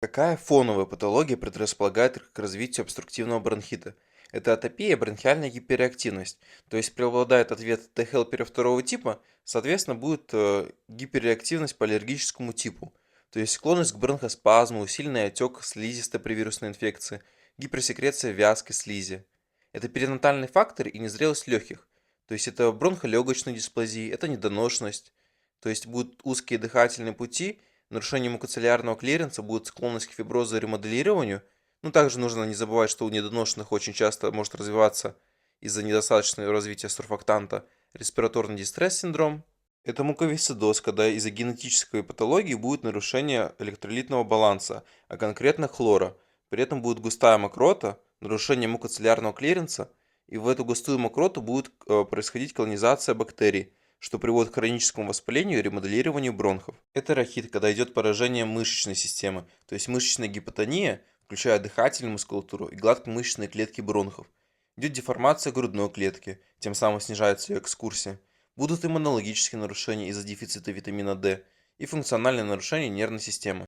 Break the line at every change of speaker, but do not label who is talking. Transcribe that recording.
Какая фоновая патология предрасполагает к развитию обструктивного бронхита? Это атопия, бронхиальная гиперреактивность. То есть преобладает ответ Т-хелпера второго типа, соответственно, будет гиперреактивность по аллергическому типу. То есть склонность к бронхоспазму, усиленный отек слизистой при вирусной инфекции, гиперсекреция вязкой слизи. Это перинатальный фактор и незрелость легких. То есть это бронхолегочная дисплазия, это недоношенность. То есть будут узкие дыхательные пути, нарушение мукоциллярного клиренса, будет склонность к фиброзу и ремоделированию. Ну, также нужно не забывать, что у недоношенных очень часто может развиваться из-за недостаточного развития сурфактанта респираторный дистресс-синдром. Это муковисцидоз, когда из-за генетической патологии будет нарушение электролитного баланса, а конкретно хлора. При этом будет густая мокрота, нарушение мукоциллярного клиренса, и в эту густую мокроту будет происходить колонизация бактерий, что приводит к хроническому воспалению и ремоделированию бронхов. Это рахит, когда идет поражение мышечной системы, то есть мышечная гипотония, включая дыхательную мускулатуру и гладкомышечные клетки бронхов. Идет деформация грудной клетки, тем самым снижается ее экскурсия. Будут иммунологические нарушения из-за дефицита витамина D и функциональные нарушения нервной системы.